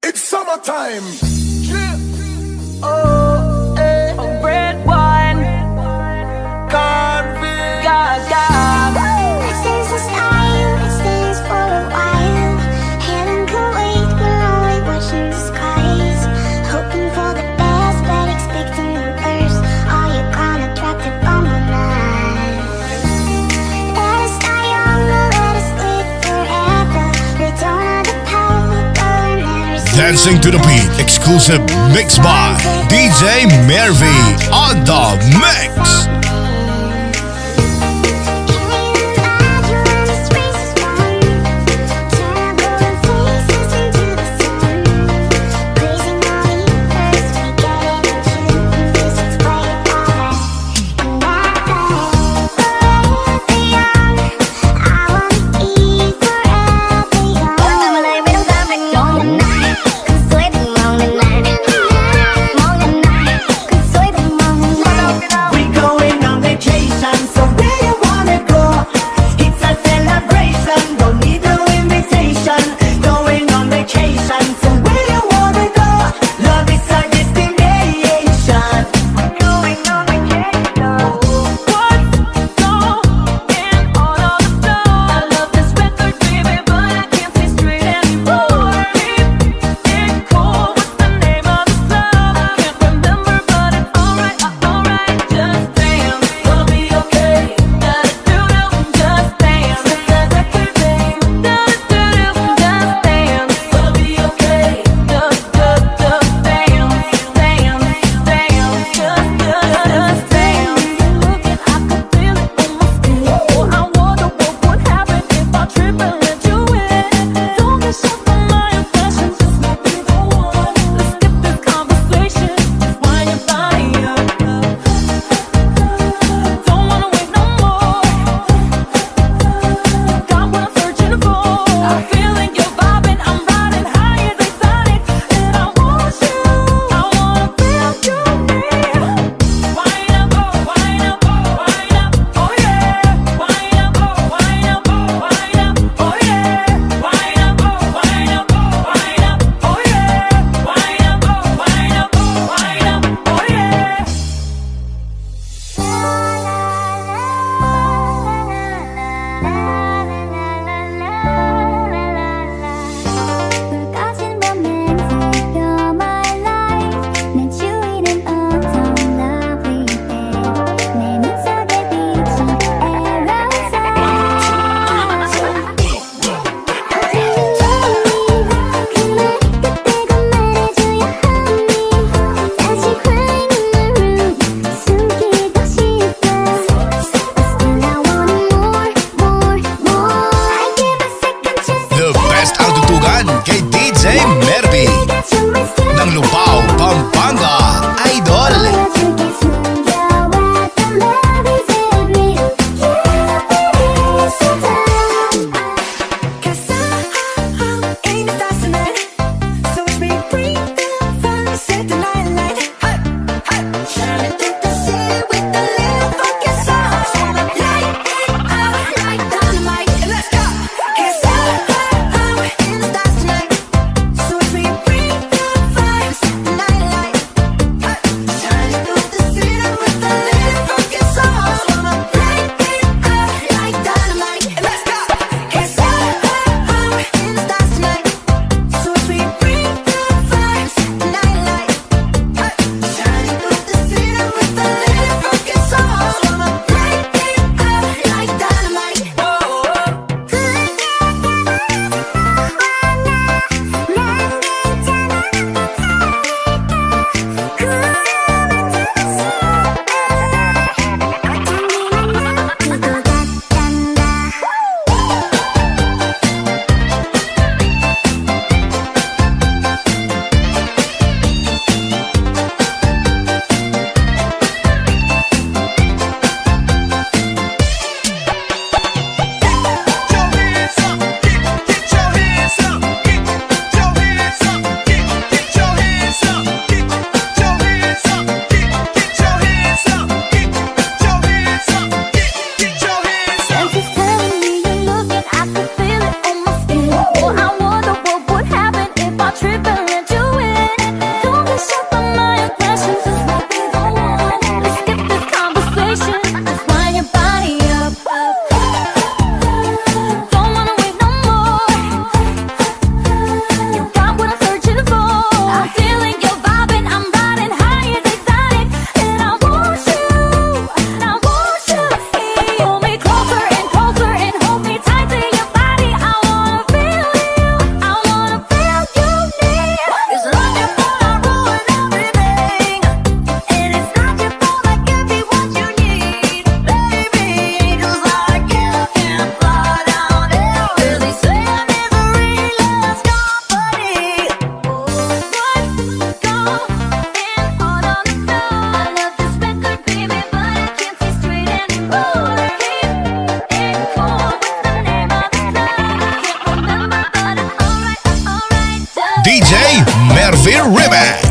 It's summertime. Oh, red wine, Carvin, Gaga. It stands for style, it stands for a while. Heaven can wait, we're only watching the skies. Hoping for the best, but expecting the worst. Are you gonna drop the bomb or not? Let us die young, or let us live forever. We don't have the power, but we never see. Dancing to the beat, exclusive mix by DJ Mervy on the mix. We going Mervy Remix.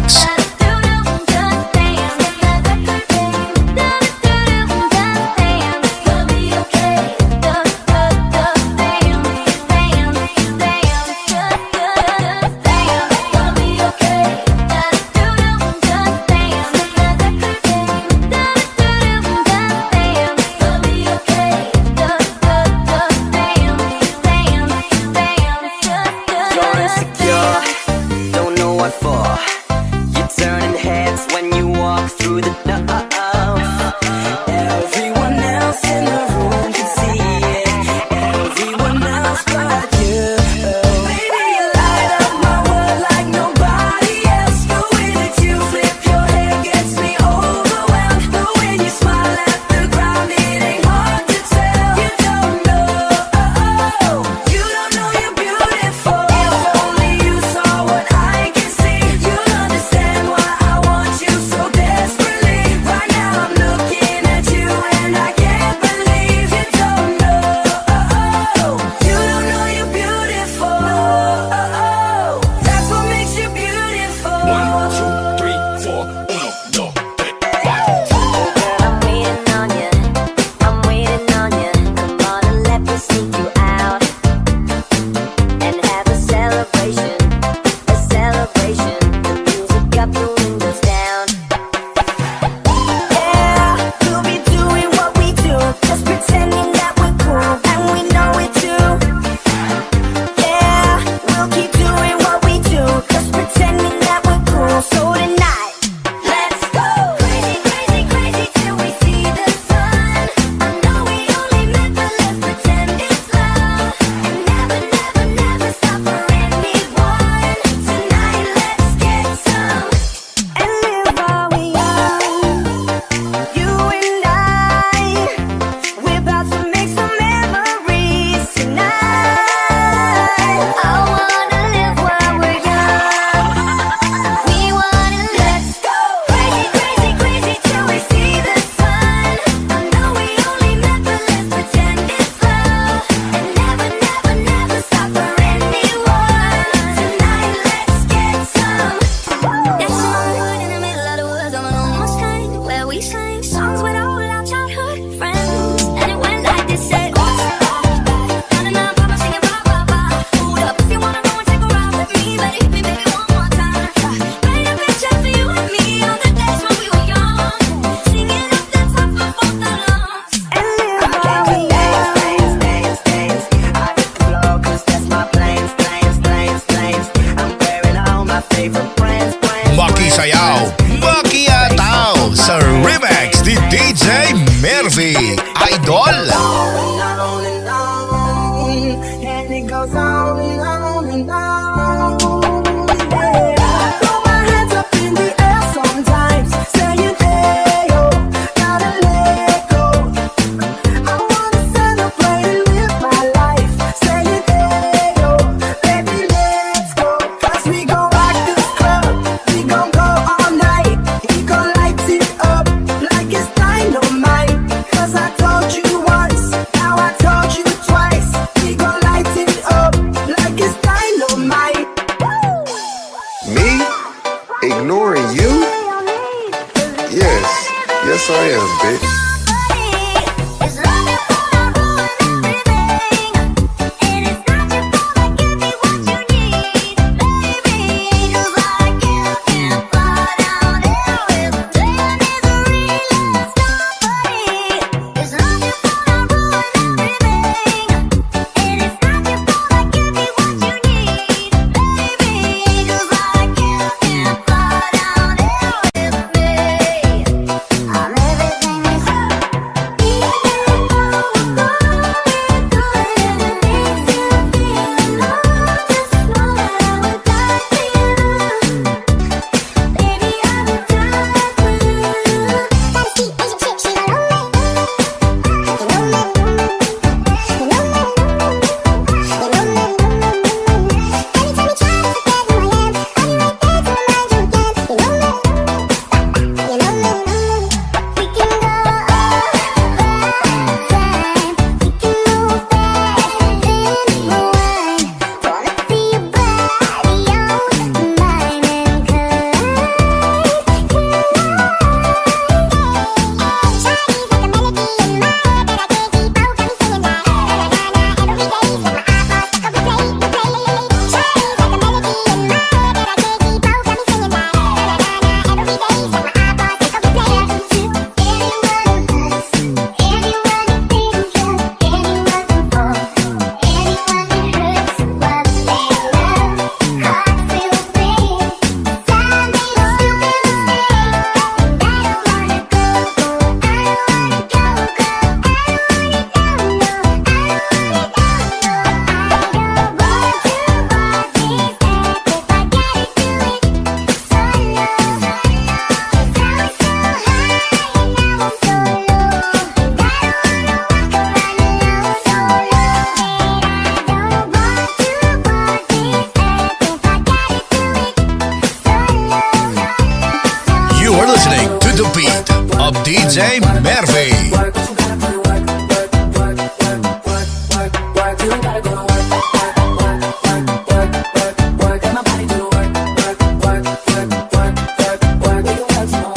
DJ Mervy. Work, you gotta put in work, work, work, work, work, work, work. You gotta go to work, work, work, work, work, work, work. Let my body do the work, work, work, work, work, work, work. We can work some more.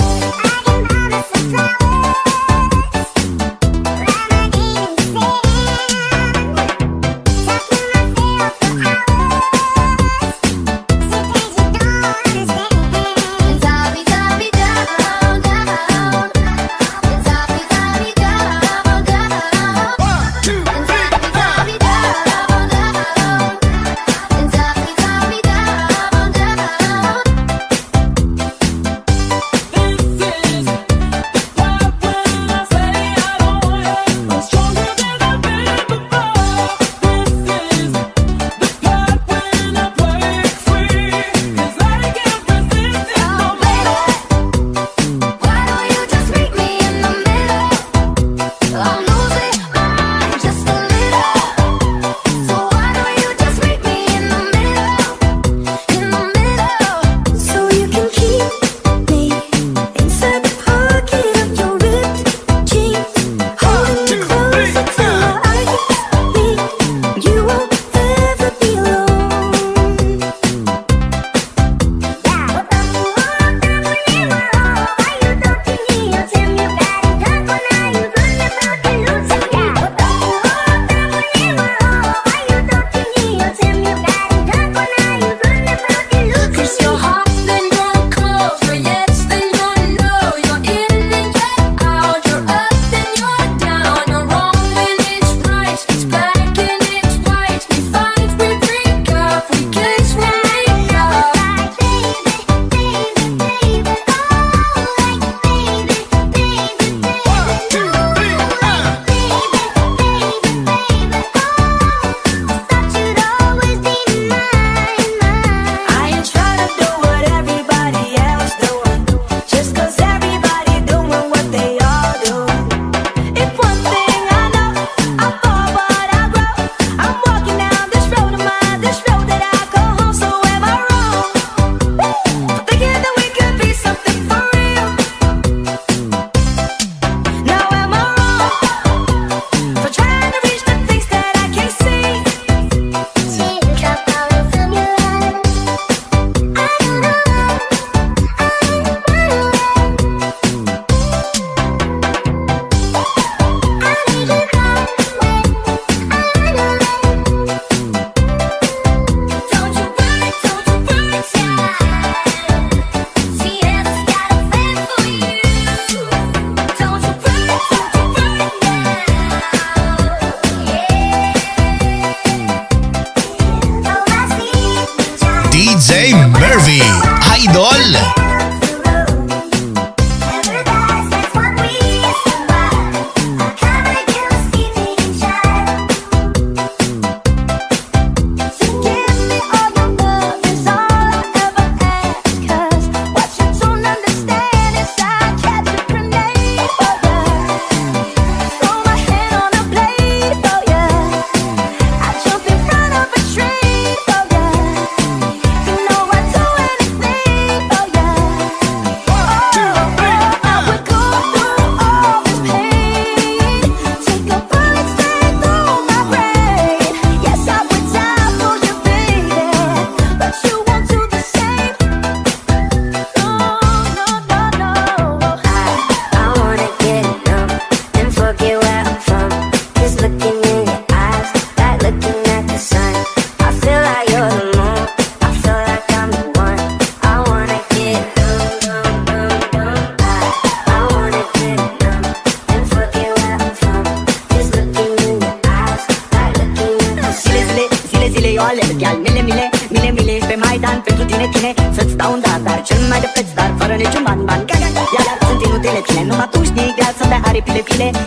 DJ Mervy, Idol.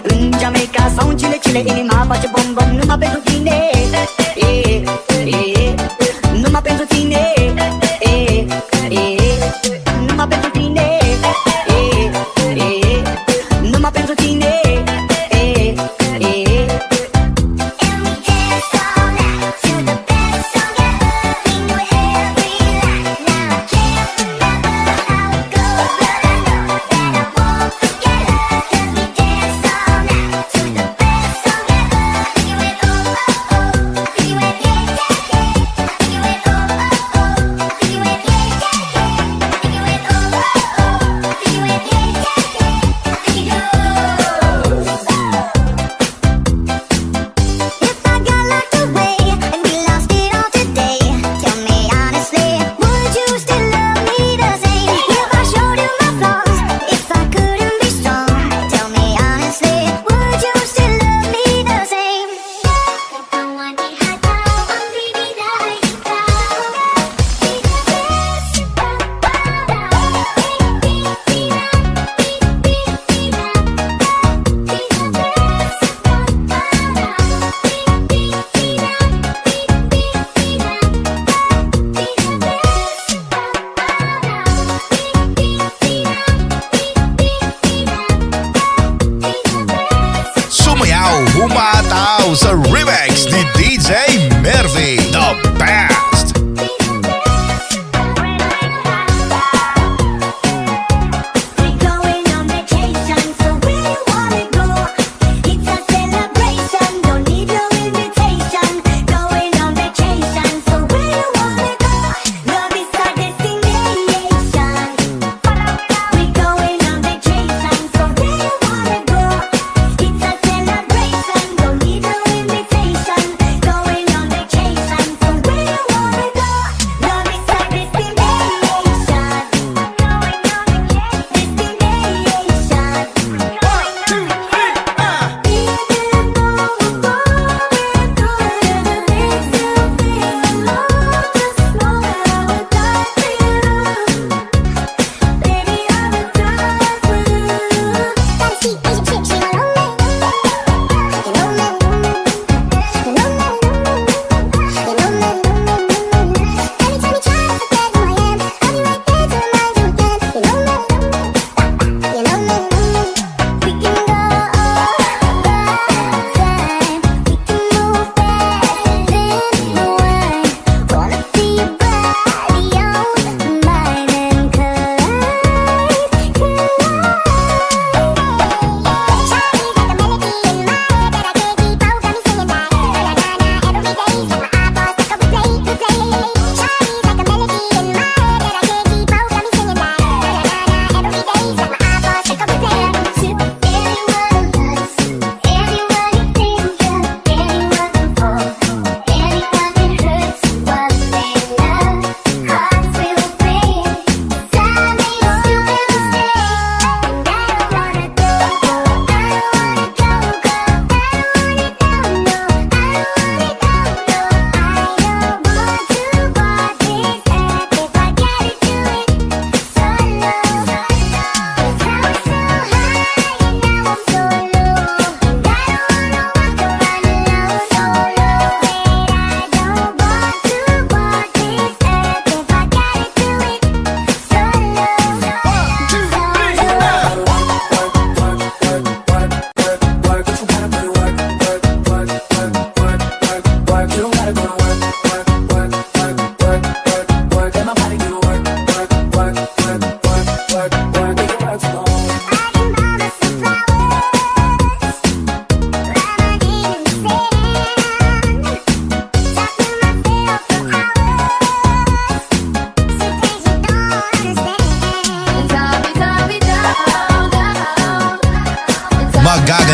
În Jamaica sau în Chile, inima face bom bom numai pentru tine. Numai pentru tine. Numai pentru tine. Numai pentru tine. Together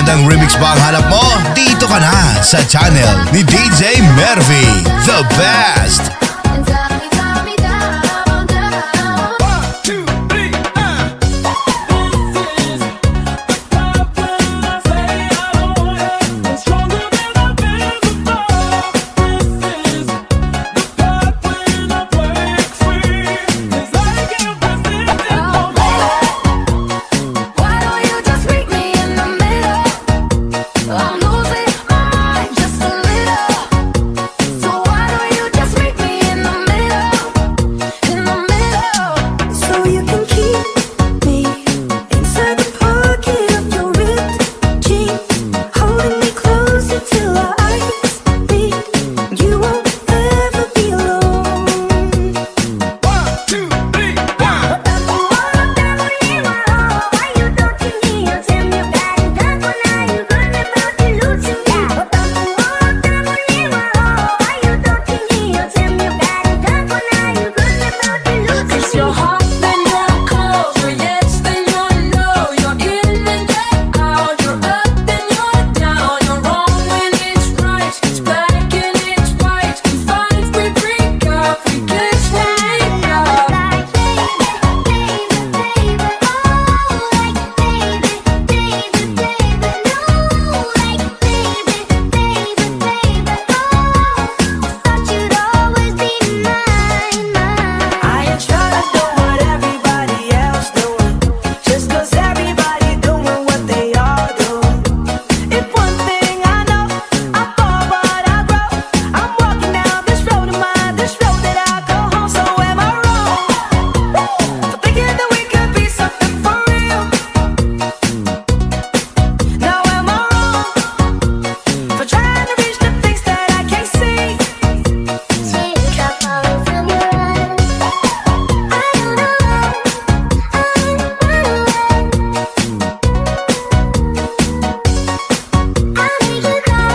Magandang remix ba ang hanap mo? Dito ka na sa channel ni DJ Mervy, the best! And tell me down, down. 1, 2, 3, This is the part when I say I want it. It's stronger than I've been before. This is the part when I break free. 'Cause I can't resist it no more. Why don't you just meet me in the middle? I'm losing my mind just a little. So why don't you just meet me in the middle? In the middle. So you can keep me inside the pocket of your ripped jeans, holding me closer till our eyes meet. You won't ever be alone. 1, 2, 3, Why you don't you need to tell me about it? That's when I you gonna about to lose you. Why you don't you need to tell me about it? That's when I you gonna about to lose you. It's your heart, then you're cold. Your yes, then you're no. You're in and you're out. You're up, then you're down. You're wrong when it's right. It's black and it's white. We fight, we break up. We kiss, we make up. Like baby, baby, baby, oh, like baby, baby, baby, no, like baby, baby, baby, oh, thought you'd always be mine, mine. I ain't tryna do what everybody else doing, just 'cause everybody doing what they all do. If one thing I know, I fall but I grow. I'm walking down this road of mine, this road that I go home. So am I wrong for thinking that we could be something for real? Now am I wrong for trying to reach the things that I can't see? Teardrop falling from your eyes. I don't know, I'll make you cry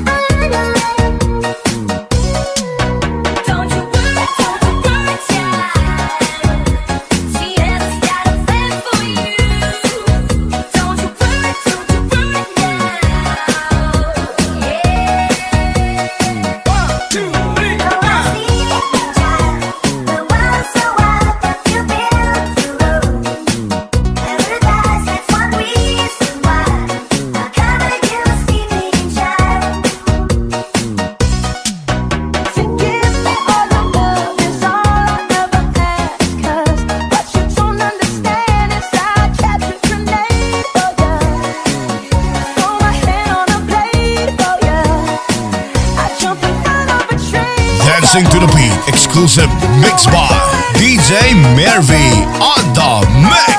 when I know it. Don't you worry, child. Tiena's got a plan for you. Don't you worry now. Yeah. 1, 2, 3, Oh, I see it, child. The world's so wild, but you built your road. Paradise, that's one reason why I cover you, sleeping child. Forgive me for the love is all I never ask. 'Cause what you don't understand is I captured grenade for ya. Throw my hand on a blade for ya. I jump in front of a train. Dancing to the beat, exclusive mix by DJ Mervy on the mix.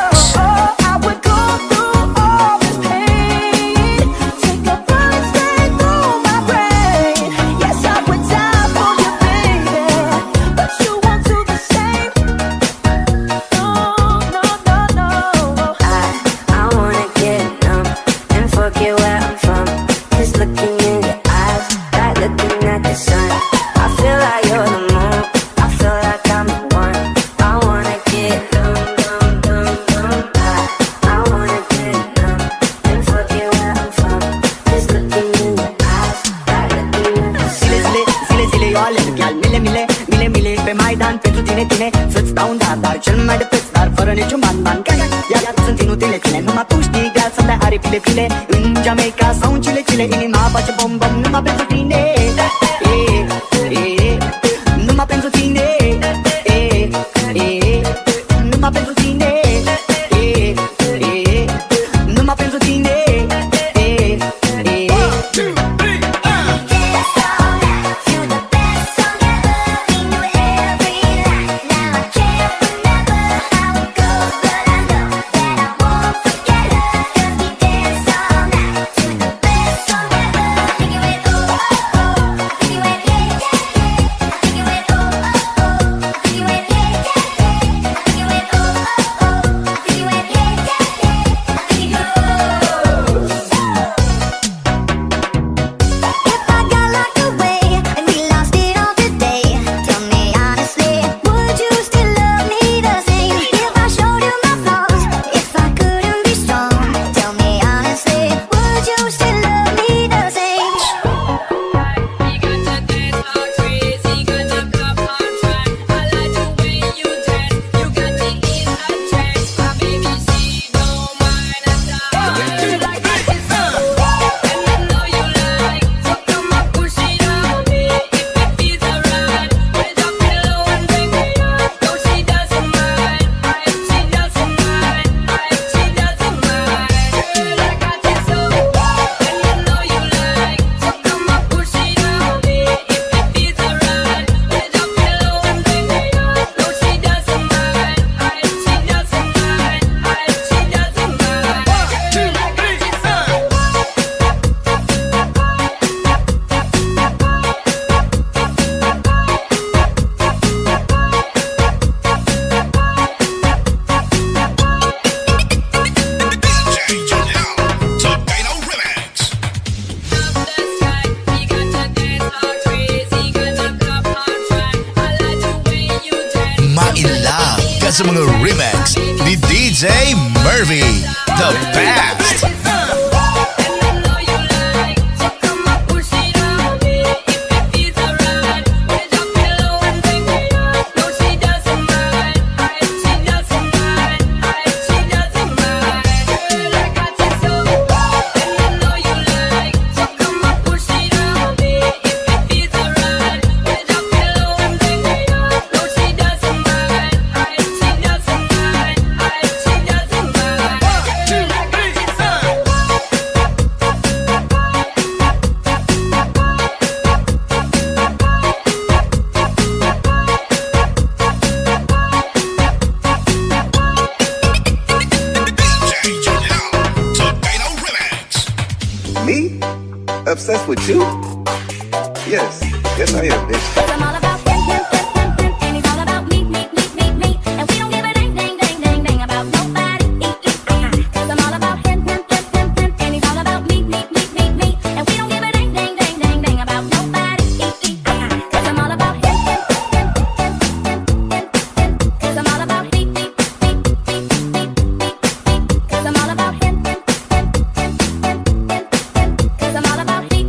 I would go through all this pain, take a bullet straight through my brain. Yes, I would die for you, baby, but you won't do the same. No, no, no, no. I wanna get numb and forget where I'm from. Just looking in your eyes, like looking at the sun. I feel like you're the moon, I feel like I'm the one. I wanna get numb, numb, numb, numb. I wanna get numb and forget where I'm from. Just looking in your eyes, like looking at the sun. Zile, zile, eu alerg, iar mile, mile, mile, mile pe Maidan pentru tine, tine. Să-ți dau un dar cel mai de preț, dar fără niciun ban, ban. Iar sunt inutile tine, numai tu știi de să-mi dai aripile pile. În Jamaica sau în Chile, Chile, inima face bom, bom, numai pentru tine. Numai pentru tine. Numai pentru tine. Numai pentru tine. 1, 2, 3, Dance all night to the best song ever. We knew every line. Now I can't remember how it goes, but I know that I won't forget her. 'Cause we dance all night to the best song ever. I think it went oh oh oh. I think it in love ka sa mga remix ni DJ Mervy, the best. Me? Obsessed with you? Yes. Yes, I am, bitch. I'm all about him, and he's all about me. And we don't give a dang about nobody. 'Cause I'm all about him, and he's all about me. And we don't give a dang about nobody. 'Cause I'm all about him, 'cause I'm all about me. 'Cause I'm all about him, 'cause I'm all about me.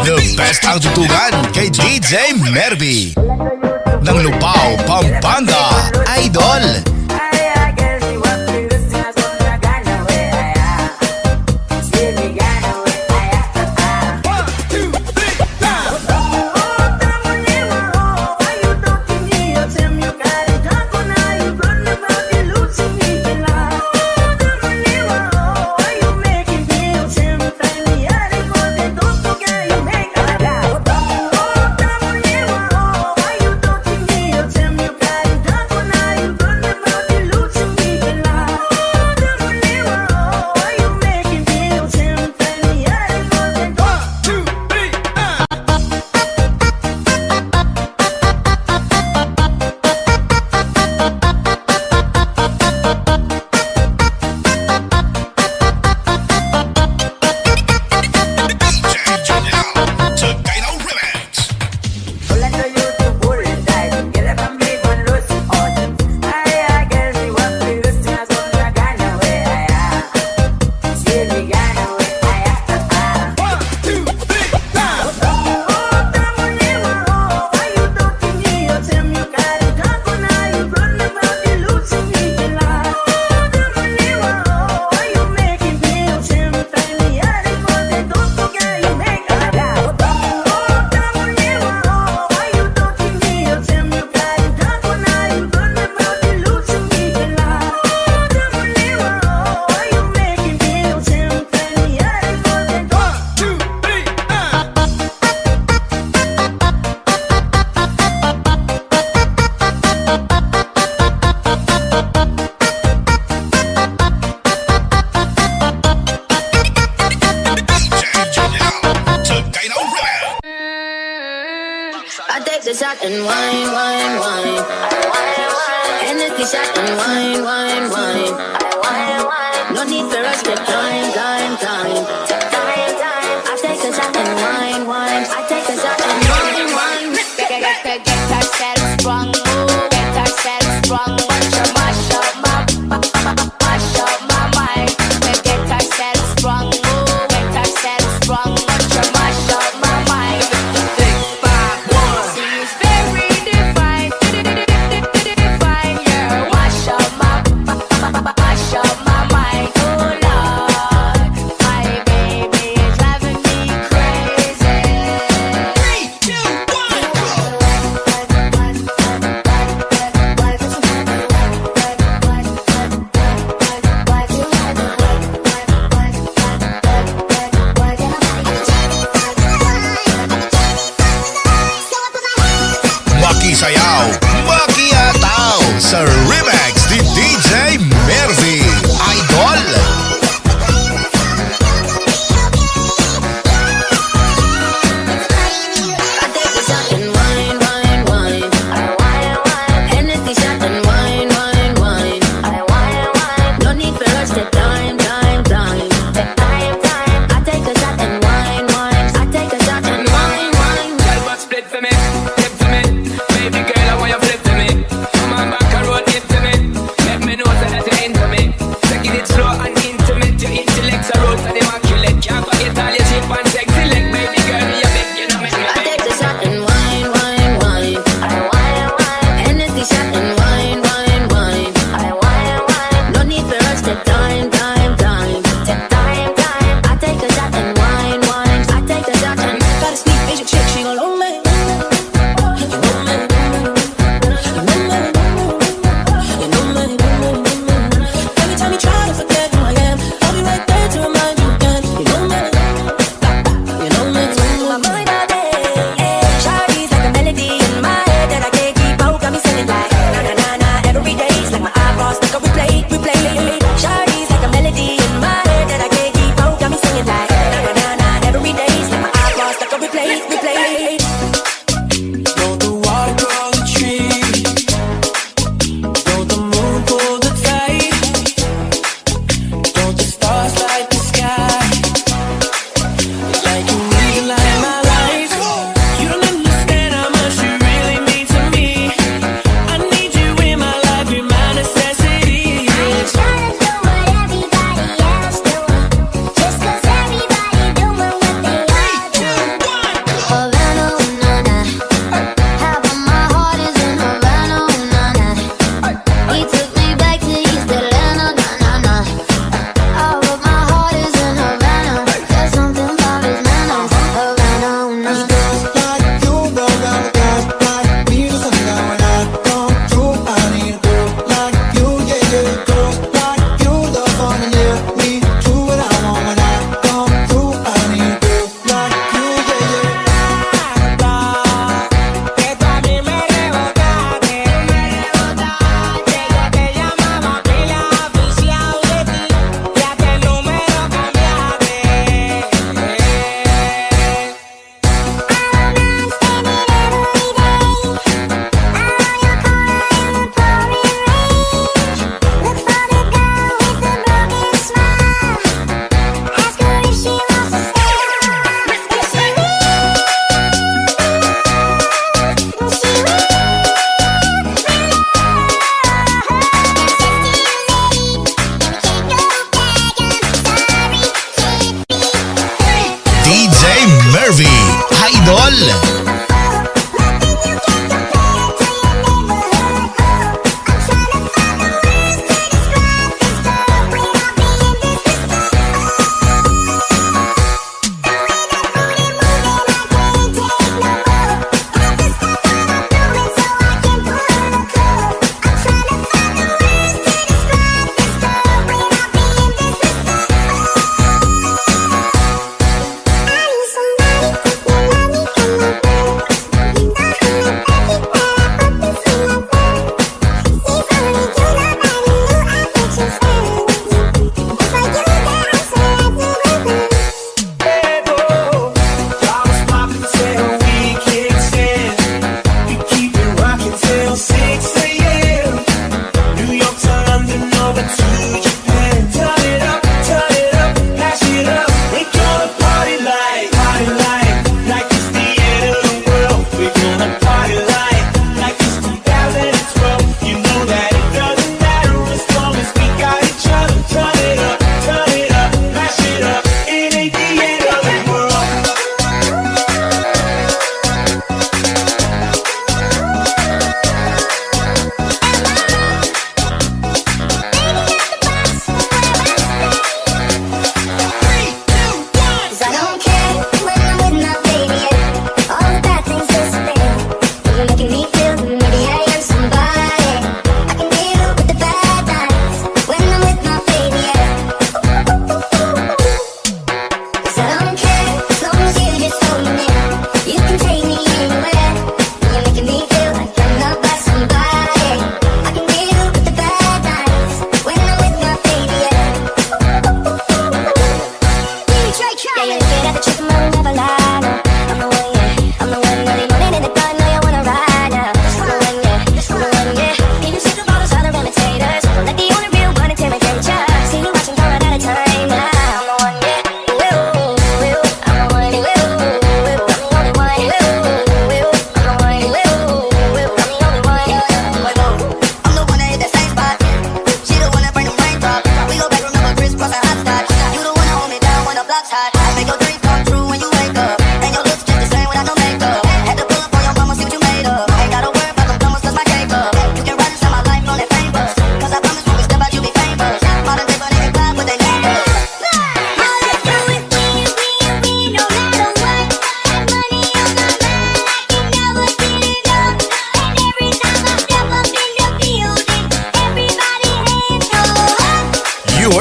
The best ang tutugan kay DJ Mervy ng Lupao, Pampanga, Idol. I take the shot and wine. And it's and wine, wine, wine. No need for us to time, time, time. I take a shot and wine, wine. I take a shot and wine, wine. Get herself strong, get herself strong. Watch her mash up my mind. Get herself strong, get herself strong. Watch her mash up my mind. 6, 5, 1. She's very divine, divine. Yeah, mash up my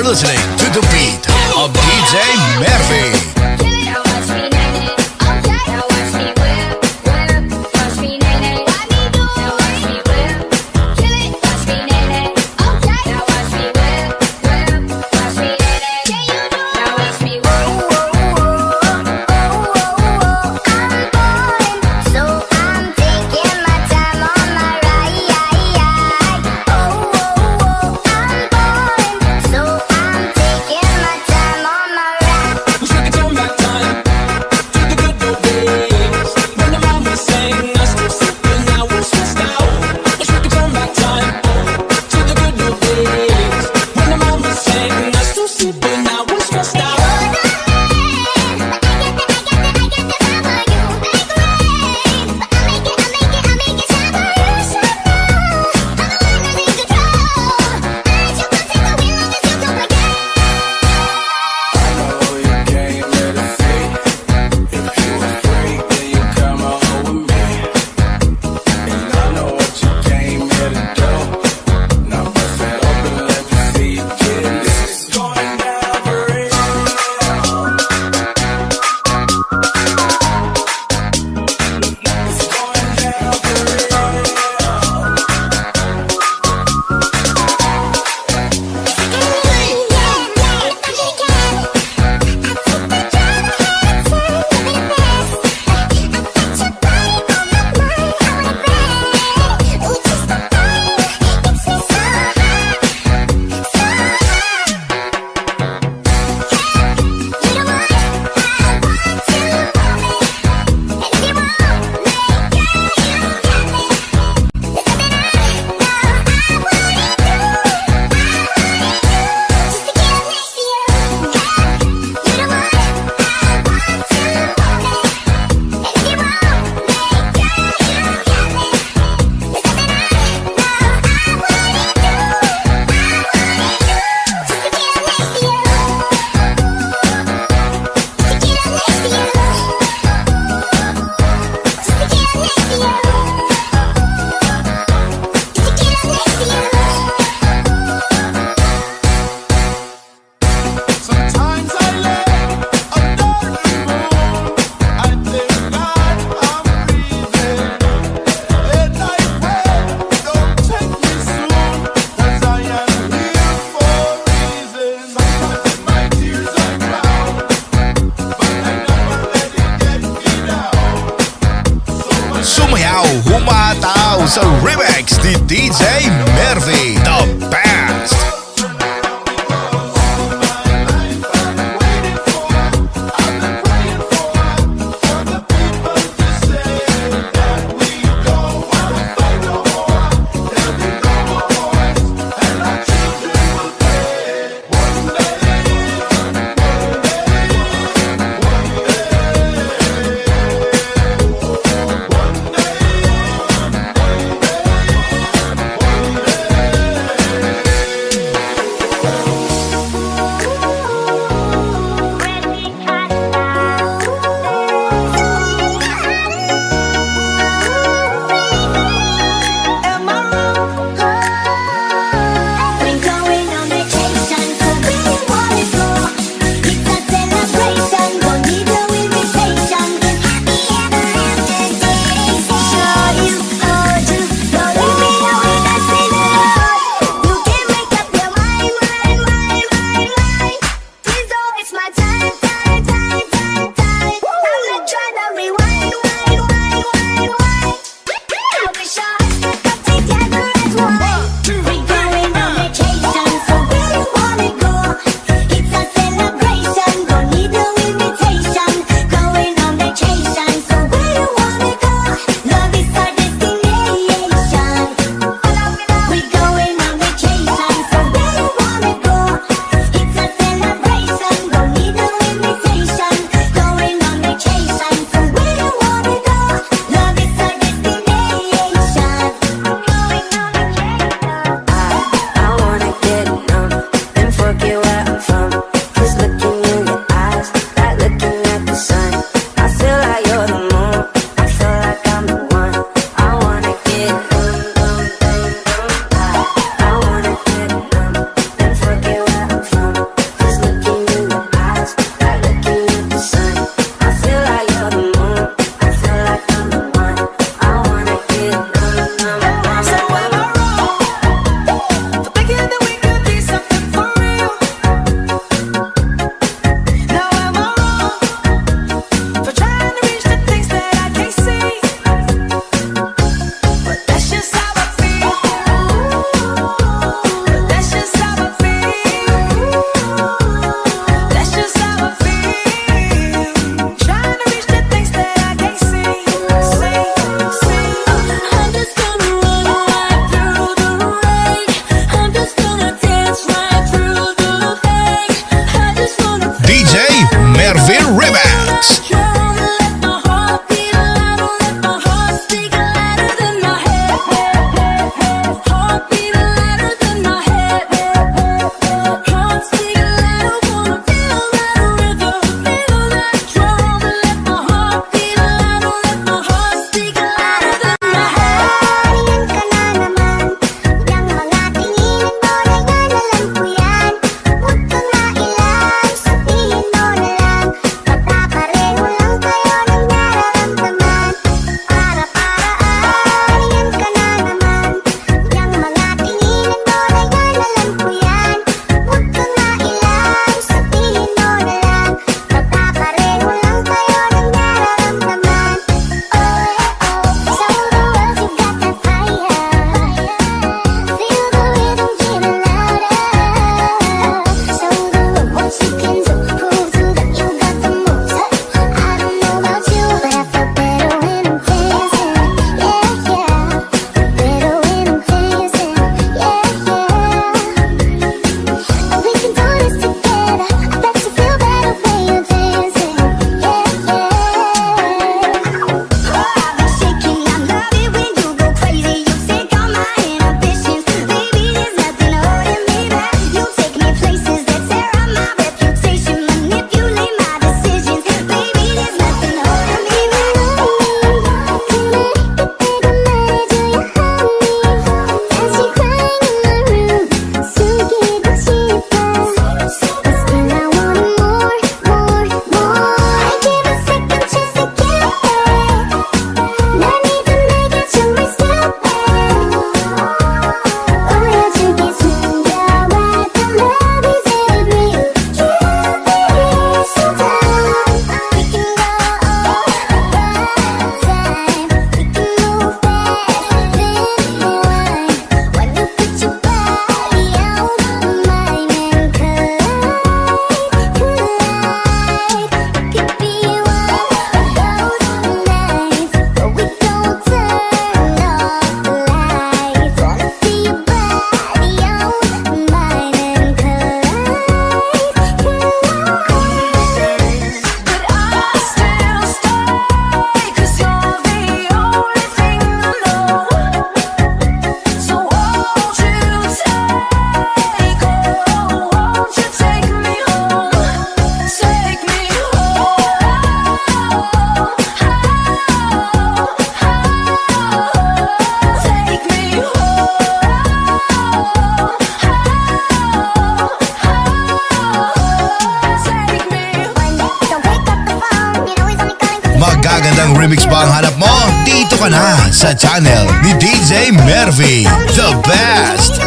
listening to the beat of DJ Murphy. Now watch me nae okay. Now watch me whip, watch me nae Why me do it? Now watch me whip, kill it. Watch me nae okay. Now watch me whip, watch me nae Can you do it? Now watch me whip. I'm bored, so I'm taking my time on my ride. I'm bored, so I'm taking my time on my ride. Magandang remix ba ang hanap mo? Dito ka na sa channel ni DJ Mervy, the best.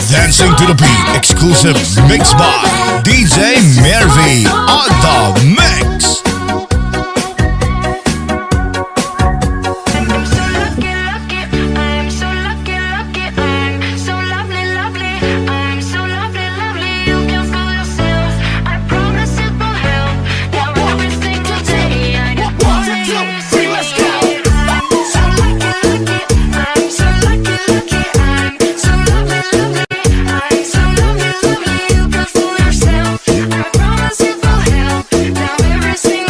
Dancing to the beat, exclusive mix by DJ Mervy on the mix. Every single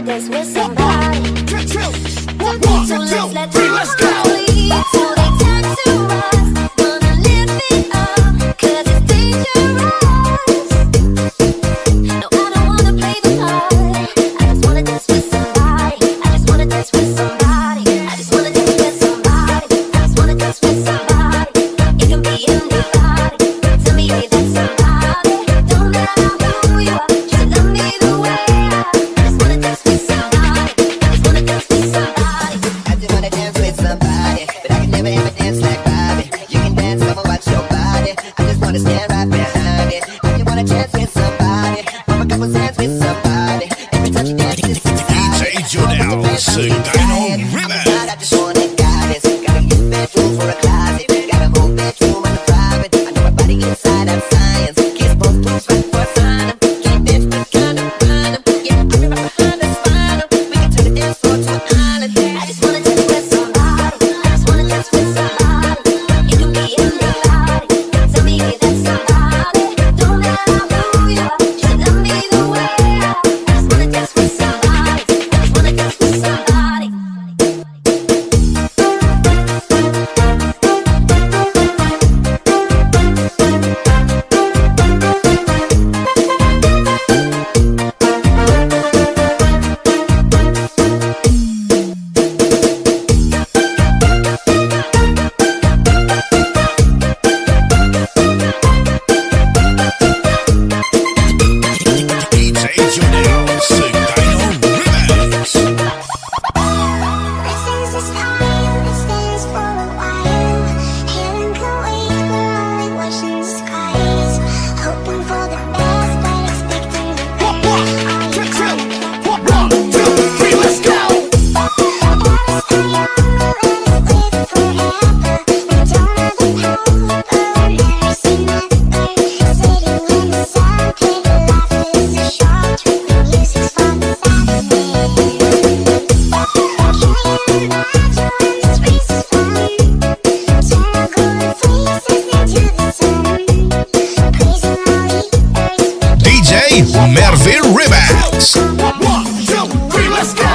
wanna dance with somebody. So let's go. So they turn to us, wanna lift it up, 'cause it's dangerous. No, I don't wanna play the part. I just wanna dance with somebody. I just wanna dance with somebody. I just wanna dance with somebody. I just wanna dance with somebody. It can be anybody. Tell me you're that somebody. Don't matter who you are, just love me the way I am. I just wanna dance with somebody. I just wanna dance with somebody. I just wanna dance with somebody, but I can never ever dance like Bobby. You can dance, I'ma watch your body. I just wanna stand right behind it. I just wanna dance with somebody, pop a couple hands with somebody. Every time you dance, it's DJ Jonel, Sugano Remix. I just wanna guidance. Got a new bedroom for a closet. Got a whole bedroom and a private. I know my body inside, I'm science. Kiss both close right for a sign. Can't dance, but kinda find 'em. Yeah, I'll be right behind the spine. We can turn the dance floor to an island. I just wanna dance with somebody. I just wanna dance with somebody. It can be anybody. Tell me you're that somebody. Don't matter who you are, just love me the way I am. I just wanna dance with somebody. I just wanna dance with somebody. DJ Jonel, Sugano Remix. This is the style, it stands for a while. Heaven can wait, we're only watching the skies. Hoping for the best, but expecting the worst. One, two, three, let's go. DJ Mervy Remix. One, two, three, let's go.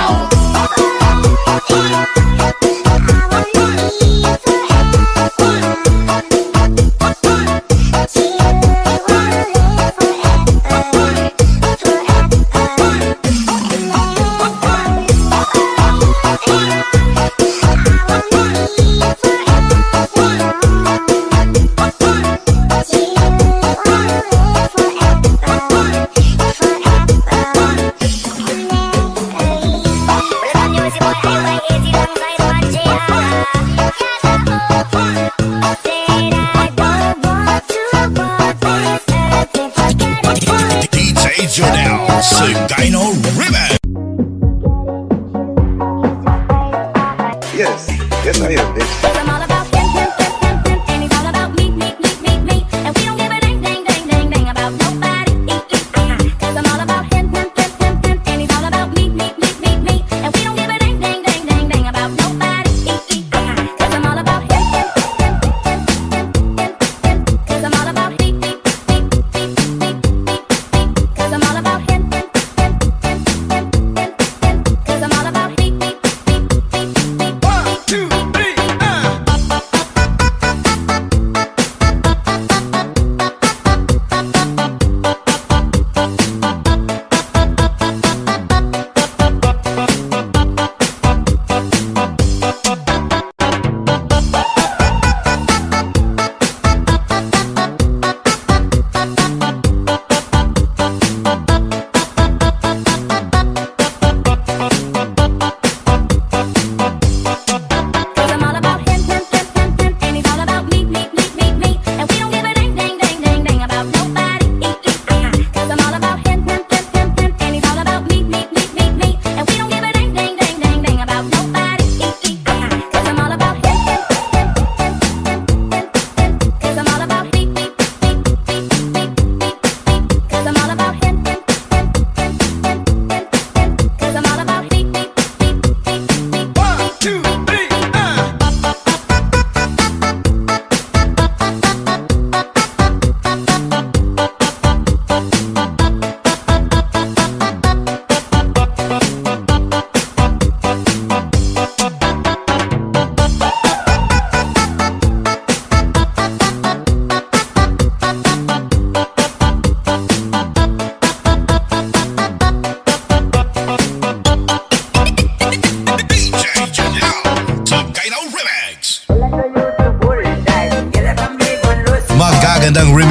DJ Jonel, Sugano Remix. Yes, yes I am, bitch. I'm all about him, and he's all about me. And we don't give a dang about nobody. 'Cause I'm all about him, and he's all about me. And we don't give a dang about nobody. 'Cause I'm all about him, 'cause I'm all about me. 'Cause I'm all about him,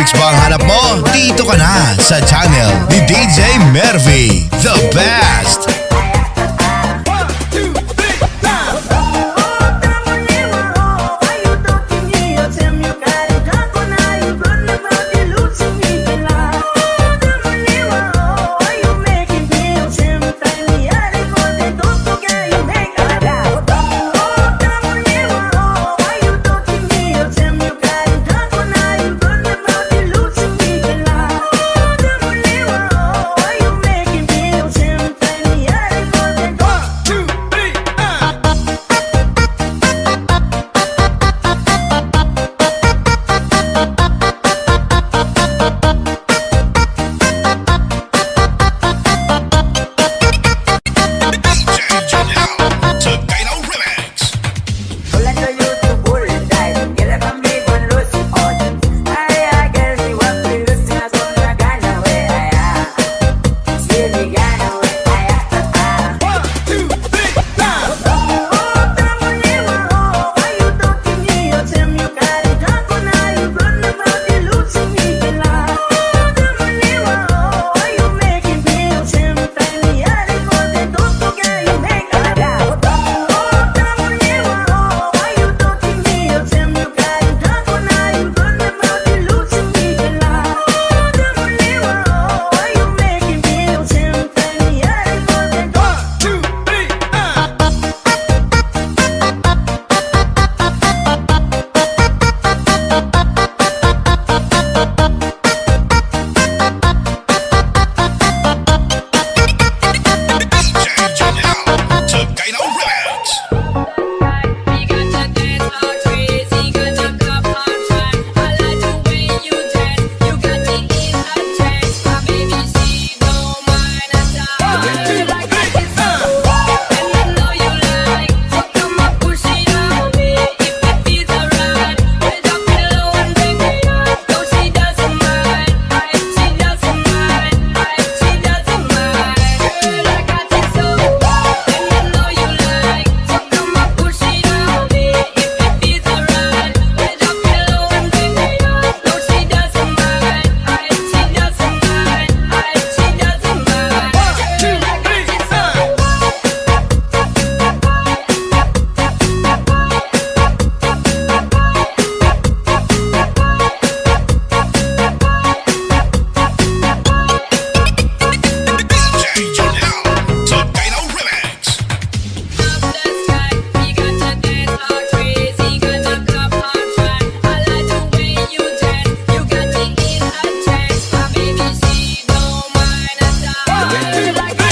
remix ba ang hanap mo? Dito ka na sa channel ni DJ Mervy, the best!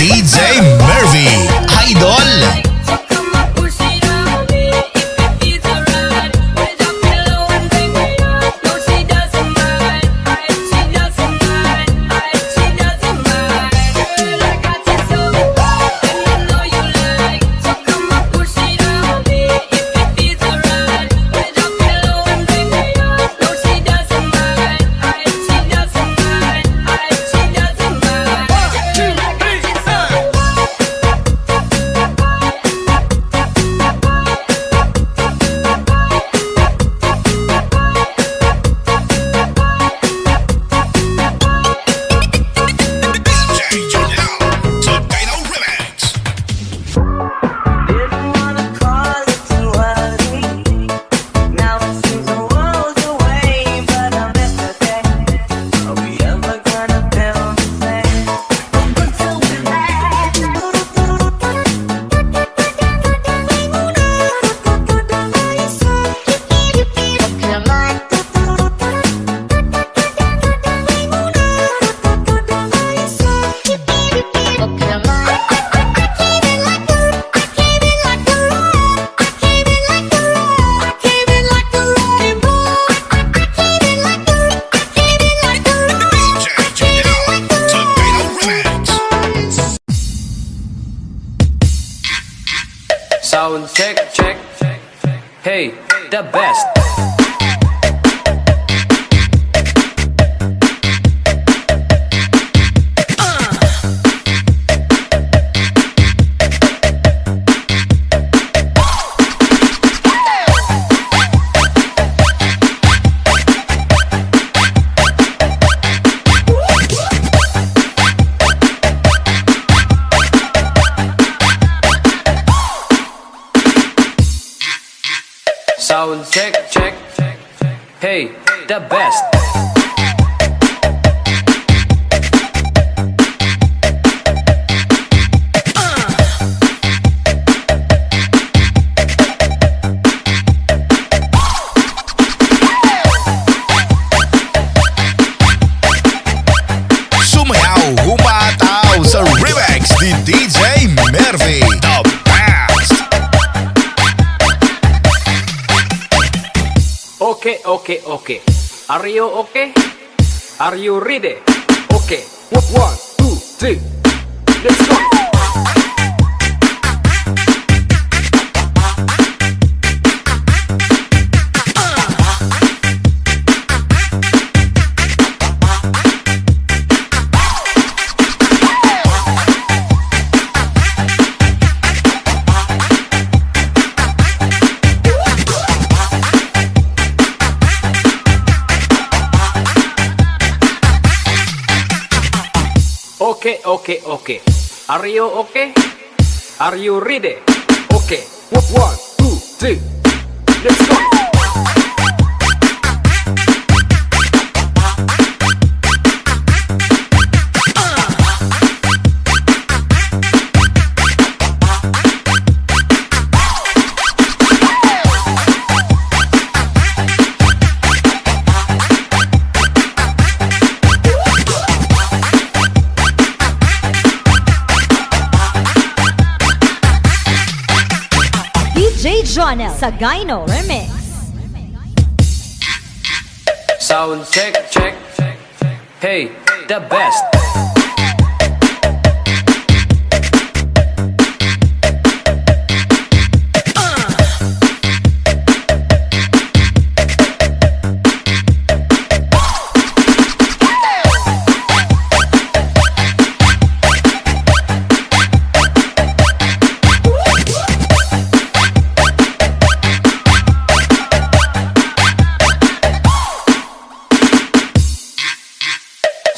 DJ Mervy, Idol! Sound check, check. Hey, the best. Sound check, check. Hey, the best. Sumayaw, humataw sa remix ni DJ Mervy. The best. Okay, okay, okay. Are you okay? Are you ready? Okay. 1, 2, 3. Let's go. Okay, okay, okay. Are you okay? Are you ready? Okay. 1, 2, 3. Let's go. DJ Jonel sa Gyno Remix. Sound check, check. Hey, the best.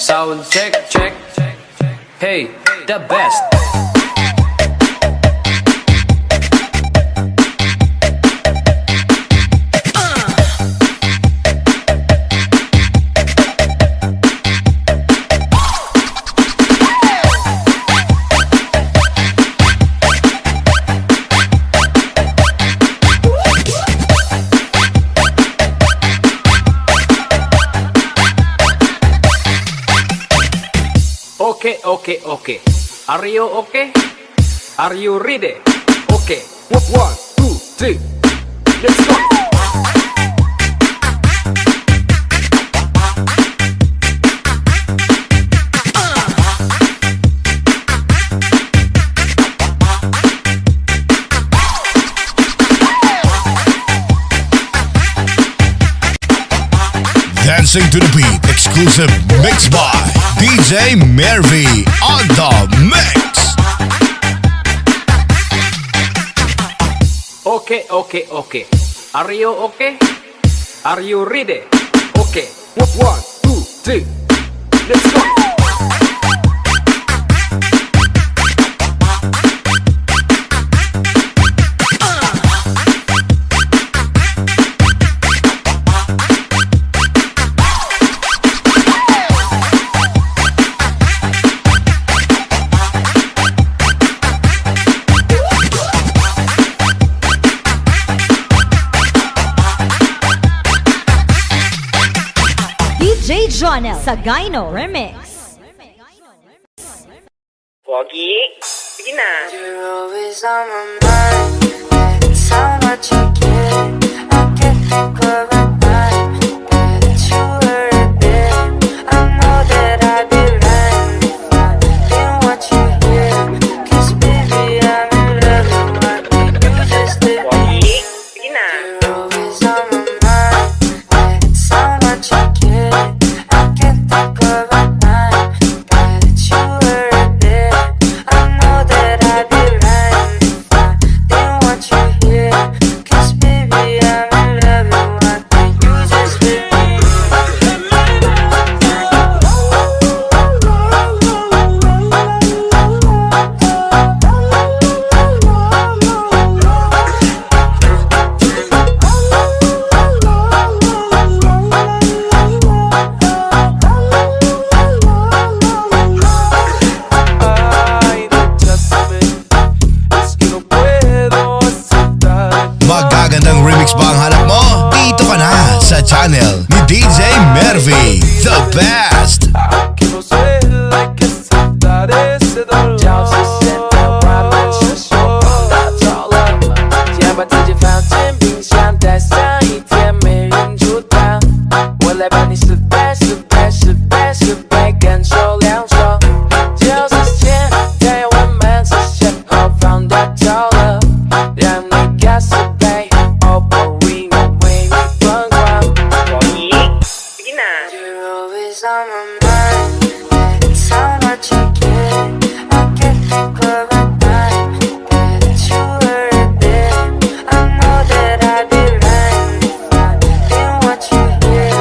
Sound check, check. Hey, the best. Okay, okay, okay. Are you okay? Are you ready? Okay. 1, 2, 3. Let's go. Dancing to the beat, exclusive mix by DJ Mervy on the mix. Okay, okay, okay. Are you okay? Are you ready? Okay. 1, 2, 3. Let's go. DJ Jonel sa Gyno Remix. Pogi, sige na. You're always on my mind. It's how much I care. I can't think of a time that you were there. I know that I'd be lying if I didn't want you here. 'Cause baby, I'm in love with what you just did. Pogi, sige na. You're always on my mind. It's how much I care. I can't think of a time that you were there. I know that I'd be lying if I didn't want you here. 'Cause baby, sa channel ni DJ Mervy, the best. Que você like que estarecedor. Já se senta pra manchou到了，先把自己放进冰箱，带上一天没人阻挡。我来帮你失败，感受凉爽。就是现在我们实现后放大招了，让你感受被 Oppo Reno 为你疯狂。You're always on my mind. It's how much I care. I can't think of a time that you were there. I know that I'd be lying if I didn't want you here.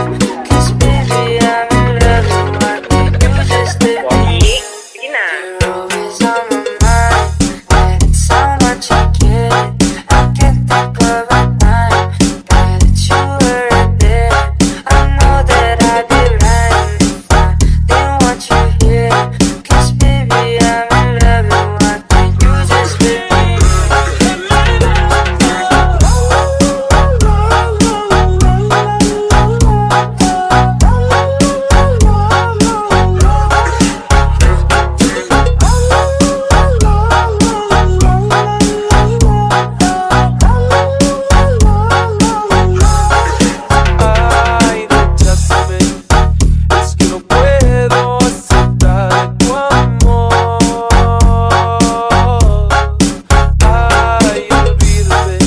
'Cause baby I'm in love with what you just did. You're always on my mind. It's how much I care. I can't think of a time that you were there. I know that I'd be lying if I didn't want you here. 'Cause baby I'm in love with what you just did. Ay, recházame, es que no puedo aceptar tu amor. Ay, olvídame,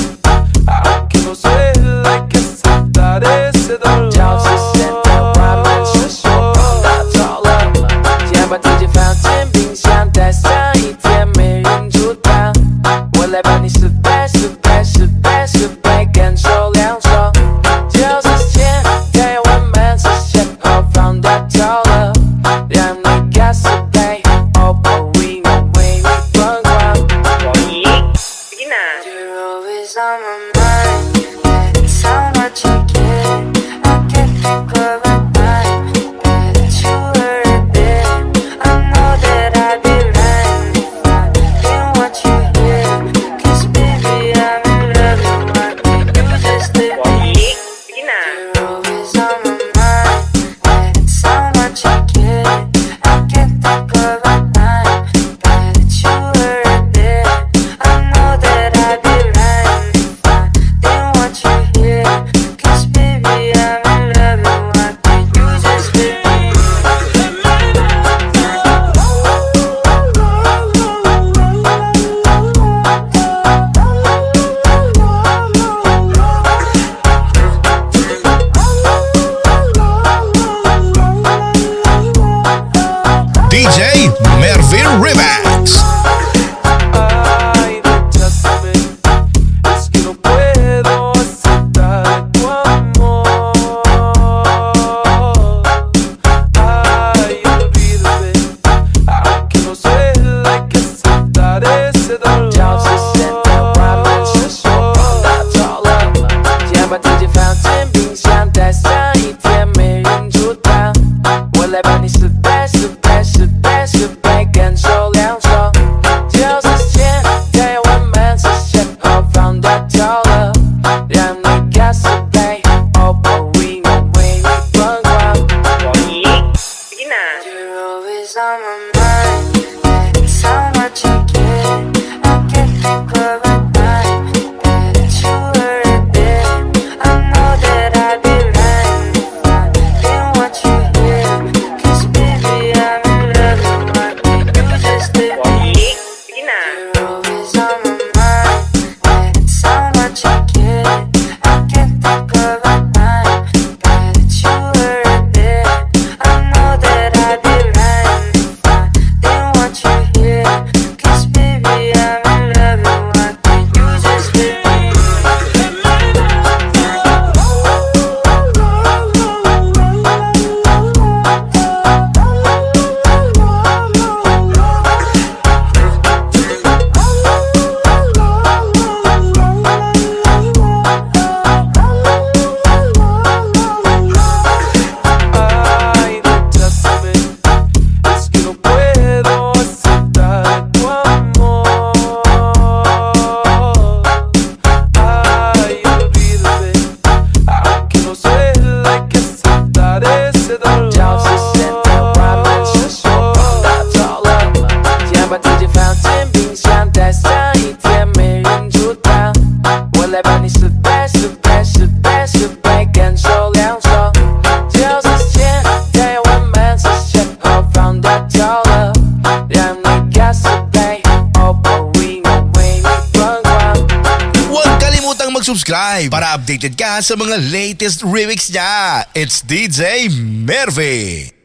aunque no suele que aceptar ese dolor. 叫是现在我们是说大招了，先把自己放进冰箱，带上一天没人阻挡。我来帮你失败，感受凉爽。就是现在我们实现后放大招了，让你感受被 Oppo Reno 为你疯狂。You're always on my mind. It's how much I care. I can't think of a time that you were there. I know that I'd be lying if I didn't want you here. 'Cause baby I'm in love with what you just did. You're always on my mind. It's how much I care. I can't think of a time that you were there. I know that I'd be lying if I didn't want you here. 'Cause baby I'm in love with what you just did. DJ Mervy Remix. Ay, recházame, es que no puedo aceptar tu amor. Ay, olvídame, aunque no suele que aceptar ese dolor. 叫是现在我们是说大招了，先把自己放进冰箱，带上一天没人阻挡。我来帮你失败，感受凉爽。就是现在我们实现后放大招了，让你感受被 Oppo Reno 为你疯狂。You're always on my mind. It's how much I care. I mag-subscribe para updated ka sa mga latest remix niya. It's DJ Mervy.